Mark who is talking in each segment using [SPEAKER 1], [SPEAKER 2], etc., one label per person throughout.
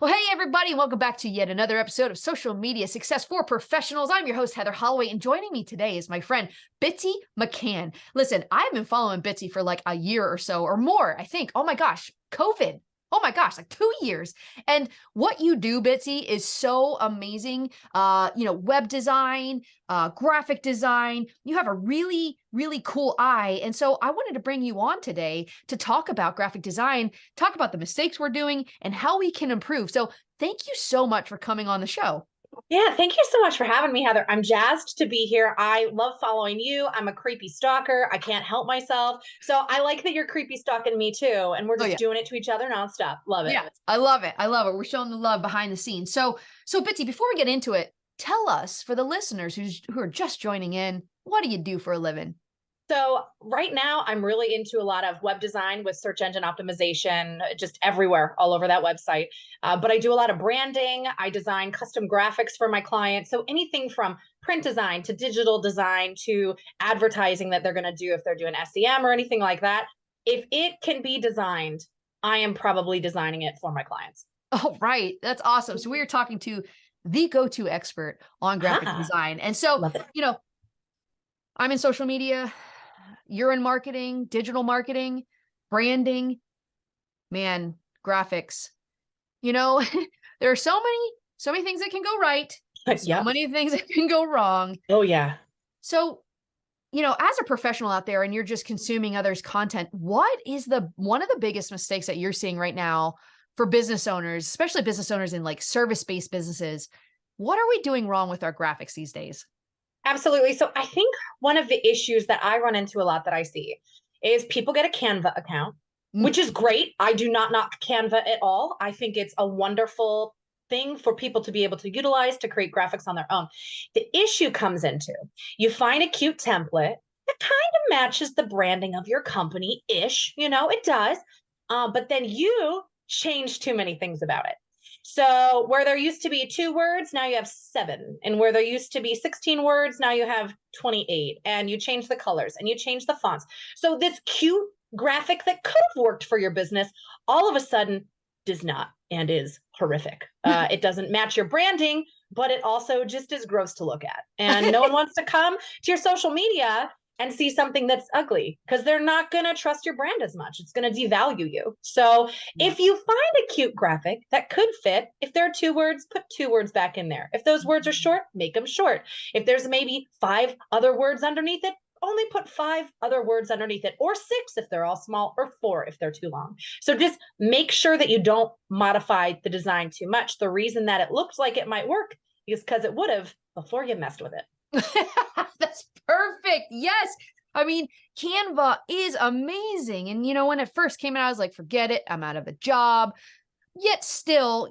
[SPEAKER 1] Well, hey, everybody, welcome back to yet another episode of Social Media Success for Professionals. I'm your host, Heather Holloway, and joining me today is my friend, Bitsy McCann. Listen, I've been following Bitsy for like a year or so or more, I think. Oh my gosh, COVID. Oh my gosh, like 2 years. And what you do, Bitsy, is so amazing. Web design, graphic design. You have a really, really cool eye. And so I wanted to bring you on today to talk about graphic design, talk about the mistakes we're doing and how we can improve. So thank you so much for coming on the show.
[SPEAKER 2] Yeah, thank you so much for having me, Heather. I'm jazzed to be here. I love following you. I'm a creepy stalker. I can't help myself. So I like that you're creepy stalking me too. And we're
[SPEAKER 1] Oh
[SPEAKER 2] just
[SPEAKER 1] yeah.
[SPEAKER 2] doing it to each other nonstop. Love it.
[SPEAKER 1] Yeah, I love it. I love it. We're showing the love behind the scenes. So Bitsy, before we get into it, tell us for the listeners who are just joining in, what do you do for a living?
[SPEAKER 2] So right now, I'm really into a lot of web design with search engine optimization, just everywhere, all over that website. But I do a lot of branding. I design custom graphics for my clients. So anything from print design to digital design to advertising that they're going to do if they're doing SEM or anything like that. If it can be designed, I am probably designing it for my clients.
[SPEAKER 1] Oh, right. That's awesome. So we are talking to the go-to expert on graphic
[SPEAKER 2] Ah,
[SPEAKER 1] design. And so,
[SPEAKER 2] love it.
[SPEAKER 1] you know, I'm in social media, you're in marketing, digital marketing, branding, man, graphics. You know, there are so many things that can go right and so
[SPEAKER 2] Yep.
[SPEAKER 1] many things that can go wrong.
[SPEAKER 2] Oh, yeah.
[SPEAKER 1] So, as a professional out there and you're just consuming others' content, what is one of the biggest mistakes that you're seeing right now for business owners, especially business owners in like service-based businesses? What are we doing wrong with our graphics these days?
[SPEAKER 2] Absolutely. So I think one of the issues that I run into a lot that I see is people get a Canva account,
[SPEAKER 1] Mm,
[SPEAKER 2] which is great. I do not knock Canva at all. I think it's a wonderful thing for people to be able to utilize to create graphics on their own. The issue comes into you find a cute template that kind of matches the branding of your company ish, it does. But then you change too many things about it. So where there used to be 2 words, now you have 7. And where there used to be 16 words, now you have 28. And you change the colors and you change the fonts. So this cute graphic that could have worked for your business all of a sudden does not and is horrific. It doesn't match your branding, but it also just is gross to look at. And no one wants to come to your social media and see something that's ugly because they're not going to trust your brand as much. It's going to devalue you. So
[SPEAKER 1] yeah.
[SPEAKER 2] if you find a cute graphic that could fit, if there are 2 words, put 2 words back in there. If those words are short, make them short. If there's maybe 5 other words underneath it, only put 5 other words underneath it, or 6 if they're all small, or 4 if they're too long. So just make sure that you don't modify the design too much. The reason that it looked like it might work is because it would have before you messed with it.
[SPEAKER 1] That's perfect. Yes. I mean, Canva is amazing. And, when it first came out, I was like, forget it. I'm out of a job. Yet still,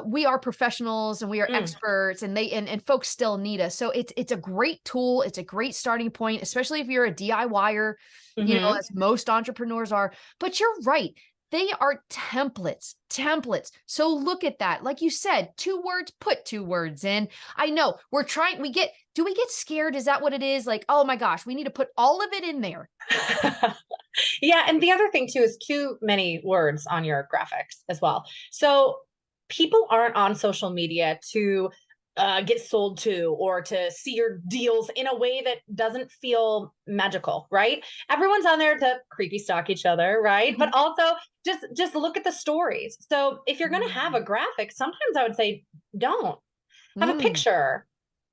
[SPEAKER 1] we are professionals and we are
[SPEAKER 2] Mm,
[SPEAKER 1] experts and and folks still need us. So it's a great tool. It's a great starting point, especially if you're a DIYer,
[SPEAKER 2] hmm
[SPEAKER 1] as most entrepreneurs are. But you're right. They are templates. So look at that. Like you said, 2 words, put 2 words in. I know do we get scared? Is that what it is? Like, oh my gosh, we need to put all of it in there.
[SPEAKER 2] Yeah, and the other thing too is too many words on your graphics as well. So people aren't on social media to get sold to or to see your deals in a way that doesn't feel magical, right? Everyone's on there to creepy stalk each other, right? But
[SPEAKER 1] Mhm.
[SPEAKER 2] also just look at the stories. So if you're going to have a graphic, sometimes I would say don't have a
[SPEAKER 1] Mm.
[SPEAKER 2] picture.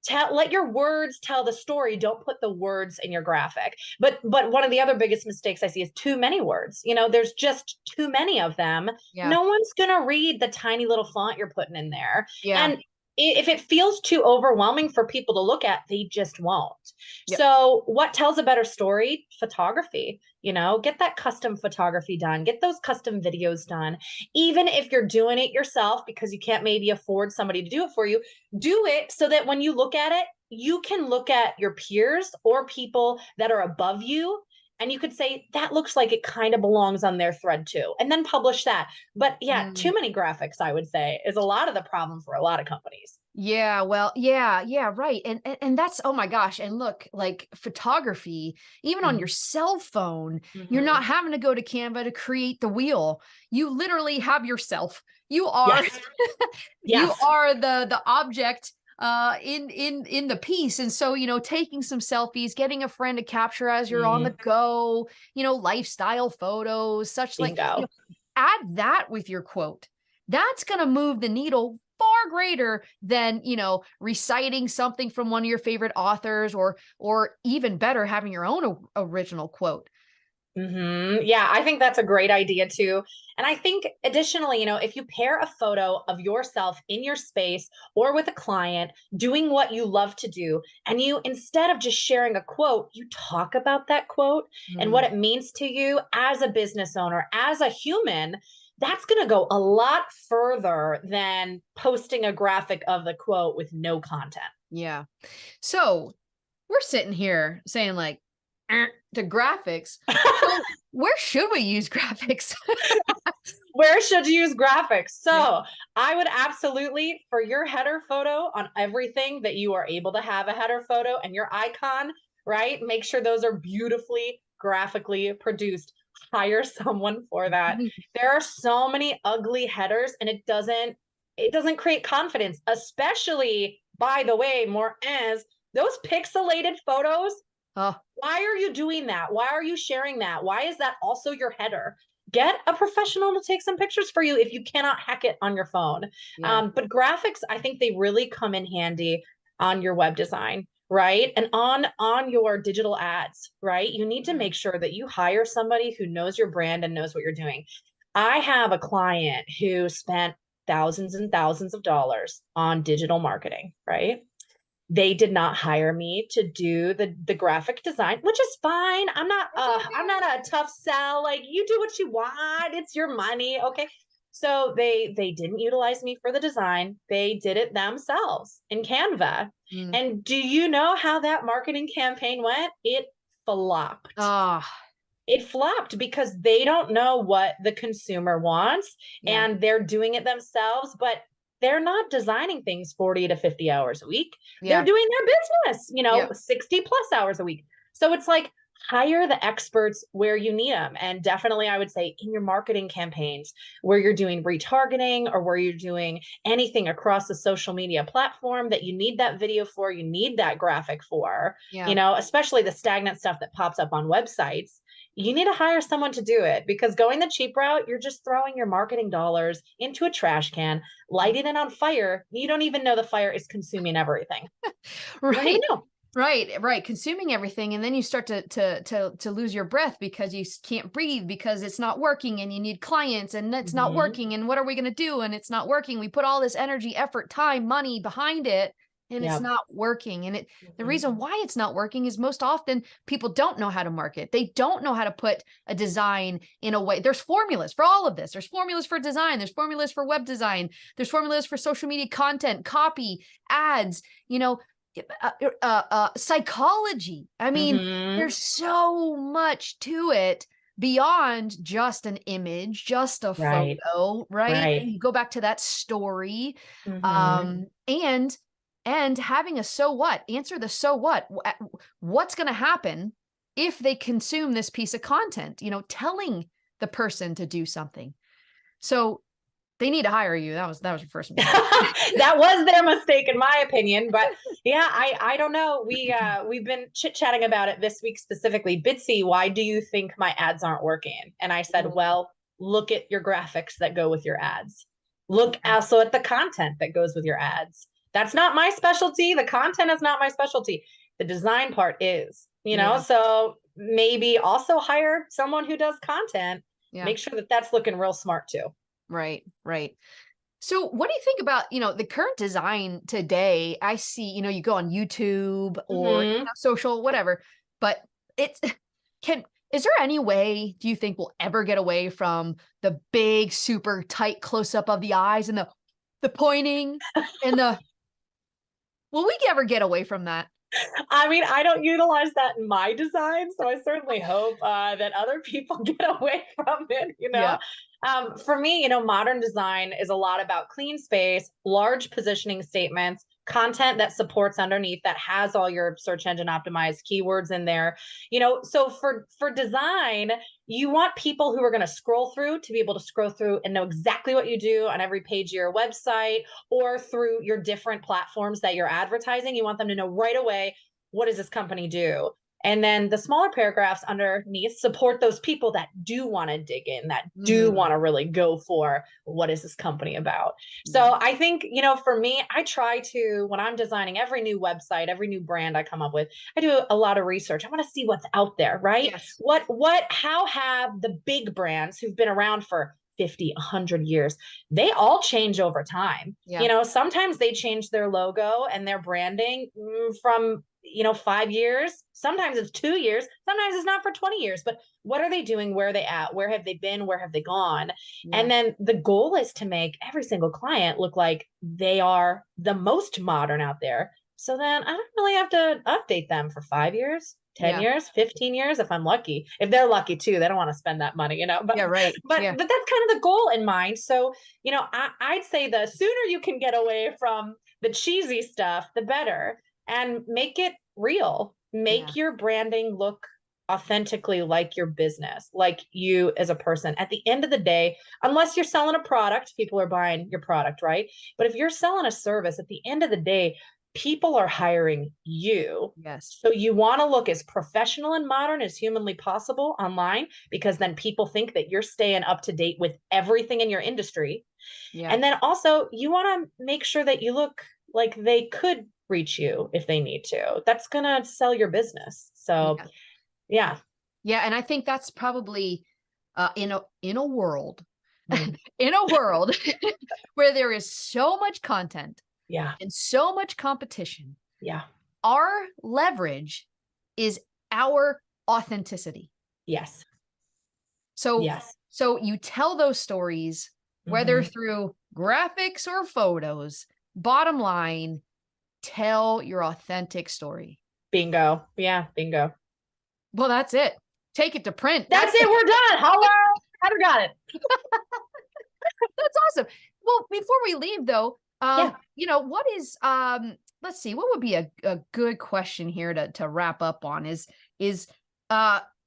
[SPEAKER 2] Let your words tell the story. Don't put the words in your graphic. But one of the other biggest mistakes I see is too many words. There's just too many of them.
[SPEAKER 1] Yeah.
[SPEAKER 2] No one's gonna read the tiny little font you're putting in there.
[SPEAKER 1] Yeah.
[SPEAKER 2] And if it feels too overwhelming for people to look at, they just won't.
[SPEAKER 1] Yep.
[SPEAKER 2] So what tells a better story? Photography. Get that custom photography done, get those custom videos done. Even if you're doing it yourself because you can't maybe afford somebody to do it for you, do it so that when you look at it, you can look at your peers or people that are above you and you could say that looks like it kind of belongs on their thread too, and then publish that. But yeah,
[SPEAKER 1] Mm.
[SPEAKER 2] too many graphics, I would say, is a lot of the problem for a lot of companies.
[SPEAKER 1] Yeah, well, yeah, right. And that's, oh my gosh. And look, like photography, even on
[SPEAKER 2] Mhm,
[SPEAKER 1] your cell phone, you're not
[SPEAKER 2] mhm.
[SPEAKER 1] having to go to Canva to create the wheel. You literally have yourself. You are
[SPEAKER 2] Yes,
[SPEAKER 1] you
[SPEAKER 2] yes.
[SPEAKER 1] are the object in the piece. And so, taking some selfies, getting a friend to capture as you're on the
[SPEAKER 2] Mm,
[SPEAKER 1] go, lifestyle photos, such like,
[SPEAKER 2] bingo.
[SPEAKER 1] add that with your quote. That's going to move the needle far greater than, reciting something from one of your favorite authors, or even better, having your own original quote.
[SPEAKER 2] Yeah, I think that's a great idea too. And I think additionally, if you pair a photo of yourself in your space or with a client doing what you love to do, and you, instead of just sharing a quote, you talk about that quote and what
[SPEAKER 1] Mm,
[SPEAKER 2] it means to you as a business owner, as a human, that's going to go a lot further than posting a graphic of the quote with no content.
[SPEAKER 1] yeah. So we're sitting here saying like, the graphics. So where should we use graphics?
[SPEAKER 2] Where should you use graphics?
[SPEAKER 1] Yeah.
[SPEAKER 2] So I would absolutely, for your header photo on everything that you are able to have a header photo and your icon, right? Make sure those are beautifully graphically produced. Hire someone for that. There are so many ugly headers and it doesn't create confidence, especially by the way, more as those pixelated photos.
[SPEAKER 1] Oh,
[SPEAKER 2] Why are you doing that? Why are you sharing that? Why is that also your header? Get a professional to take some pictures for you if you cannot hack it on your phone.
[SPEAKER 1] yeah.
[SPEAKER 2] But graphics, I think they really come in handy on your web design, right? And on your digital ads, right? You need to
[SPEAKER 1] Mm.
[SPEAKER 2] make sure that you hire somebody who knows your brand and knows what you're doing. I have a client who spent thousands and thousands of dollars on digital marketing, right? They did not hire me to do the graphic design, which is fine.
[SPEAKER 1] It's
[SPEAKER 2] I'm not a tough sell. Like, you do what you want. It's your money. Okay. So they didn't utilize me for the design. They did it themselves in Canva.
[SPEAKER 1] okay.
[SPEAKER 2] And do you know how that marketing campaign went? It flopped.
[SPEAKER 1] Ah,
[SPEAKER 2] It flopped because they don't know what the consumer wants
[SPEAKER 1] yeah,
[SPEAKER 2] and they're doing it themselves, but they're not designing things 40 to 50 hours a week. They're
[SPEAKER 1] yeah,
[SPEAKER 2] doing their business,
[SPEAKER 1] yeah.
[SPEAKER 2] 60 plus hours a week. So it's like, hire the experts where you need them. And definitely, I would say in your marketing campaigns where you're doing retargeting or where you're doing anything across the social media platform that you need that video for, you need that graphic for,
[SPEAKER 1] Yeah.
[SPEAKER 2] especially the stagnant stuff that pops up on websites. You need to hire someone to do it, because going the cheap route, you're just throwing your marketing dollars into a trash can,
[SPEAKER 1] Mm.
[SPEAKER 2] lighting it on fire. You don't even know the fire is consuming everything. You don't even
[SPEAKER 1] Right.
[SPEAKER 2] know.
[SPEAKER 1] Right. Consuming everything, and then you start to lose your breath because you can't breathe because it's not working, and you need clients, and it's not
[SPEAKER 2] Mhm.
[SPEAKER 1] working. And what are we going to do? And it's not working. We put all this energy, effort, time, money behind it, and it's
[SPEAKER 2] Yep.
[SPEAKER 1] not working. And the
[SPEAKER 2] Mhm.
[SPEAKER 1] reason why it's not working is most often people don't know how to market. They don't know how to put a design in a way. There's formulas for all of this. There's formulas for design. There's formulas for web design. There's formulas for social media content, copy, ads. You know, psychology. I mean,
[SPEAKER 2] Mhm.
[SPEAKER 1] there's so much to it beyond just an image, just a
[SPEAKER 2] Right.
[SPEAKER 1] photo, right?
[SPEAKER 2] Right.
[SPEAKER 1] And you go back to that story,
[SPEAKER 2] Mhm.
[SPEAKER 1] um, and having a so what. Answer the so what. What's going to happen if they consume this piece of content? Telling the person to do something. So they need to hire you. That was your first mistake.
[SPEAKER 2] That was their mistake in my opinion, but yeah, I don't know. We've been chit-chatting about it this week specifically. Bitsy, why do you think my ads aren't working? And I said,
[SPEAKER 1] Mm,
[SPEAKER 2] well, look at your graphics that go with your ads. Look
[SPEAKER 1] yeah,
[SPEAKER 2] also at the content that goes with your ads. That's not my specialty. The content is not my specialty. The design part is,
[SPEAKER 1] yeah,
[SPEAKER 2] so maybe also hire someone who does content.
[SPEAKER 1] yeah.
[SPEAKER 2] Make sure that that's looking real smart too.
[SPEAKER 1] Right. So what do you think about, the current design today? I see, you go on YouTube or
[SPEAKER 2] Hmm.
[SPEAKER 1] social, whatever, but it's can is there any way do you think we'll ever get away from the big, super tight close up of the eyes and the pointing and the will we ever get away from that?
[SPEAKER 2] I mean, I don't utilize that in my design, so I certainly hope that other people get away from it.
[SPEAKER 1] Yeah.
[SPEAKER 2] For me, modern design is a lot about clean space, large positioning statements, content that supports underneath that has all your search engine optimized keywords in there. So for design, you want people who are going to scroll through to be able to scroll through and know exactly what you do on every page of your website or through your different platforms that you're advertising. You want them to know right away, what does this company do? And then the smaller paragraphs underneath support those people that do want to dig in, that do want to really go for what is this company about. So I think, for me, I try to, when I'm designing every new website, every new brand I come up with, I do a lot of research. I want to see what's out there, right?
[SPEAKER 1] Yes.
[SPEAKER 2] How have the big brands who've been around for 50, 100 years, they all change over time.
[SPEAKER 1] Yeah.
[SPEAKER 2] Sometimes they change their logo and their branding from 5 years. Sometimes it's 2 years. Sometimes it's not for 20 years. But what are they doing? Where are they at? Where have they been? Where have they gone?
[SPEAKER 1] Yeah.
[SPEAKER 2] And then the goal is to make every single client look like they are the most modern out there. So then I don't really have to update them for 5 years, 10
[SPEAKER 1] Yeah.
[SPEAKER 2] years, 15 years, if I'm lucky. If they're lucky too, they don't want to spend that money, But
[SPEAKER 1] Yeah. Right.
[SPEAKER 2] but
[SPEAKER 1] Yeah.
[SPEAKER 2] but that's kind of the goal in mind. So, I'd say the sooner you can get away from the cheesy stuff, the better, and make it real.
[SPEAKER 1] Yeah.
[SPEAKER 2] Make your branding look authentically like your business, like you as a person. At the end of the day, unless you're selling a product, people are buying your product, right? But if you're selling a service, at the end of the day, people are hiring you.
[SPEAKER 1] Yes.
[SPEAKER 2] So you want to look as professional and modern as humanly possible online, because then people think that you're staying up to date with everything in your industry.
[SPEAKER 1] Yeah.
[SPEAKER 2] And then also you want to make sure that you look like they could reach you if they need to. That's going to sell your business. So,
[SPEAKER 1] Yeah.
[SPEAKER 2] yeah.
[SPEAKER 1] Yeah. And I think that's probably in a world,
[SPEAKER 2] Mm.
[SPEAKER 1] in a world where there is so much content
[SPEAKER 2] Yeah.
[SPEAKER 1] and so much competition,
[SPEAKER 2] Yeah.
[SPEAKER 1] our leverage is our authenticity.
[SPEAKER 2] Yes.
[SPEAKER 1] So,
[SPEAKER 2] Yes.
[SPEAKER 1] so you tell those stories, whether through graphics or photos. Bottom line, tell your authentic story.
[SPEAKER 2] Bingo. Yeah. Bingo.
[SPEAKER 1] Well, that's it. Take it to print.
[SPEAKER 2] That's it. We're done. Hello. I got it.
[SPEAKER 1] That's awesome. Well, before we leave though,
[SPEAKER 2] Yeah.
[SPEAKER 1] what is let's see, what would be a good question here to wrap up on is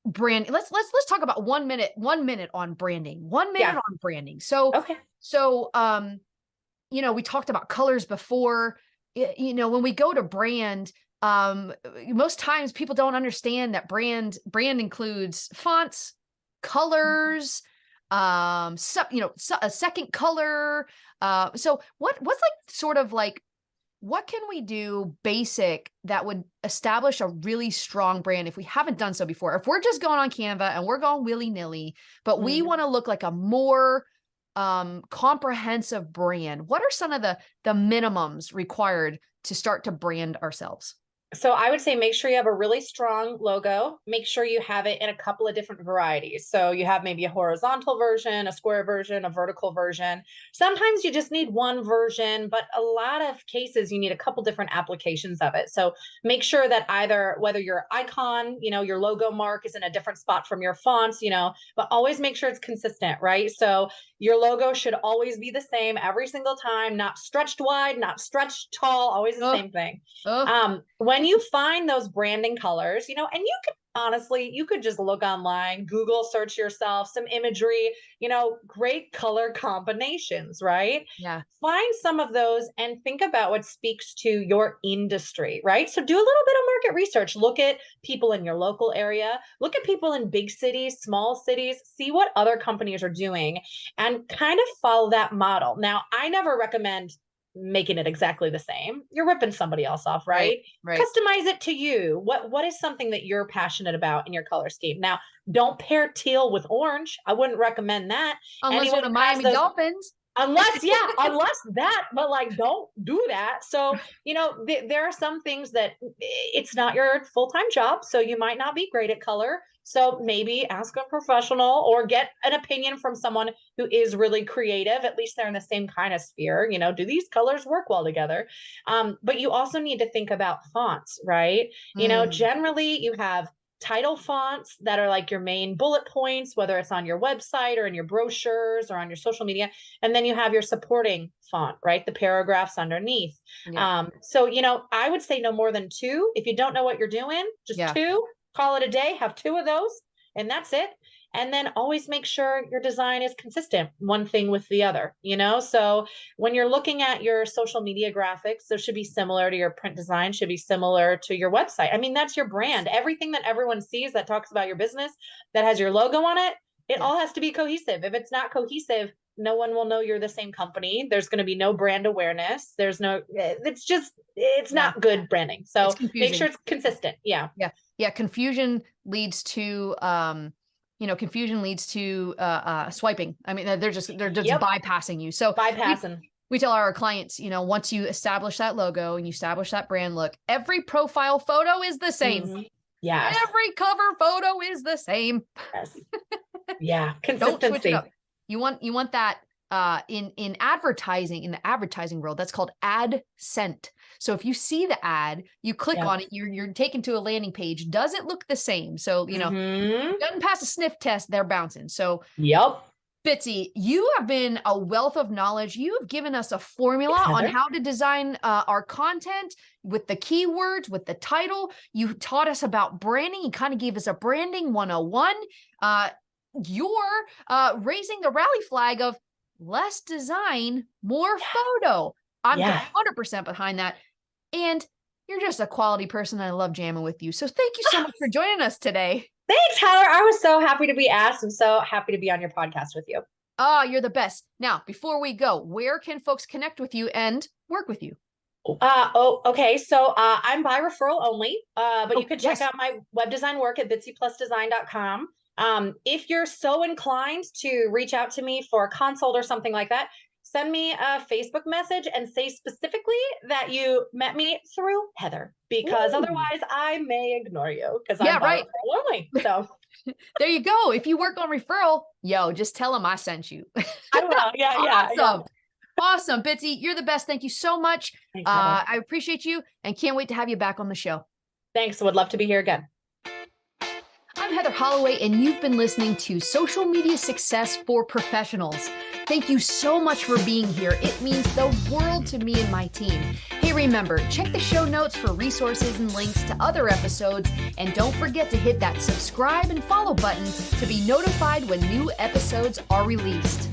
[SPEAKER 1] brand. Let's talk about 1 minute on branding. 1 minute
[SPEAKER 2] Yeah.
[SPEAKER 1] on branding. So
[SPEAKER 2] Okay.
[SPEAKER 1] we talked about colors before. When we go to brand, most times people don't understand that brand includes fonts, colors, a second color. So what's like sort of like, what can we do basic that would establish a really strong brand if we haven't done so before? If we're just going on Canva and we're going willy-nilly, but we want to look like a more comprehensive brand, what are some of the minimums required to start to brand ourselves?
[SPEAKER 2] So I would say make sure you have a really strong logo. Make sure you have it in a couple of different varieties. So you have maybe a horizontal version, a square version, a vertical version. Sometimes you just need one version, but a lot of cases you need a couple different applications of it. So make sure that either whether your icon, your logo mark is in a different spot from your fonts, but always make sure it's consistent, right? So your logo should always be the same every single time, not stretched wide, not stretched tall, always the same thing. When you find those branding colors, and you could honestly, you could just look online, Google search yourself some imagery, great color combinations, right?
[SPEAKER 1] Yeah.
[SPEAKER 2] Find some of those and think about what speaks to your industry, right? So do a little bit of market research. Look at people in your local area, look at people in big cities, small cities, see what other companies are doing and kind of follow that model. Now, I never recommend making it exactly the same. You're ripping somebody else off, right?
[SPEAKER 1] Right.
[SPEAKER 2] Customize it to you. What is something that you're passionate about in your color scheme? Now, don't pair teal with orange. I wouldn't recommend that.
[SPEAKER 1] Unless you're the Miami Dolphins.
[SPEAKER 2] Unless that, but like, don't do that. So, there are some things that it's not your full-time job. So you might not be great at color. So maybe ask a professional or get an opinion from someone who is really creative. At least they're in the same kind of sphere. Do these colors work well together? But you also need to think about fonts, right? Generally you have title fonts that are like your main bullet points, whether it's on your website or in your brochures or on your social media. And then you have your supporting font, right? The paragraphs underneath.
[SPEAKER 1] Yeah.
[SPEAKER 2] So, I would say no more than 2. If you don't know what you're doing, just 2, call it a day, have 2 of those, and that's it. And then always make sure your design is consistent, one thing with the other, So when you're looking at your social media graphics, those should be similar to your print design, should be similar to your website. I mean, that's your brand. Everything that everyone sees that talks about your business, that has your logo on it, it all has to be cohesive. If it's not cohesive, no one will know you're the same company. There's going to be no brand awareness. It's not good branding. So make sure it's consistent. Yeah.
[SPEAKER 1] Confusion leads to, swiping. I mean, they're just bypassing you. So we tell our clients, once you establish that logo and you establish that brand look, every profile photo is the same.
[SPEAKER 2] Mm-hmm. Yeah.
[SPEAKER 1] Every cover photo is the same.
[SPEAKER 2] Yes. Yeah.
[SPEAKER 1] Don't
[SPEAKER 2] Consistency.
[SPEAKER 1] switch it up. You want that in advertising, in the advertising world, that's called ad sent. So if you see the ad, you click on it, you're taken to a landing page. Does it look the same? So, doesn't pass a sniff test, they're bouncing. So Bitsy, you have been a wealth of knowledge. You have given us a formula on how to design our content with the keywords, with the title. You taught us about branding. You kind of gave us a branding 101. You're raising the rally flag of less design, more photo. I'm 100% behind that. And you're just a quality person. I love jamming with you. So thank you so much for joining us today.
[SPEAKER 2] Thanks, Heather. I was so happy to be asked. I'm so happy to be on your podcast with you.
[SPEAKER 1] Oh, you're the best. Now, before we go, where can folks connect with you and work with you?
[SPEAKER 2] Okay. So I'm by referral only, but you can check out my web design work at bitsyplusdesign.com. If you're so inclined to reach out to me for a consult or something like that, send me a Facebook message and say specifically that you met me through Heather, because otherwise I may ignore you because I'm by referral only. So
[SPEAKER 1] there you go. If you work on referral, just tell them I sent you.
[SPEAKER 2] I will. Yeah.
[SPEAKER 1] Awesome. Bitsy, you're the best. Thank you so much.
[SPEAKER 2] Thanks,
[SPEAKER 1] I appreciate you and can't wait to have you back on the show.
[SPEAKER 2] Thanks. Would love to be here again.
[SPEAKER 1] I'm Heather Holloway, and you've been listening to Social Media Success for Professionals. Thank you so much for being here. It means the world to me and my team. Hey, remember, check the show notes for resources and links to other episodes, and don't forget to hit that subscribe and follow button to be notified when new episodes are released.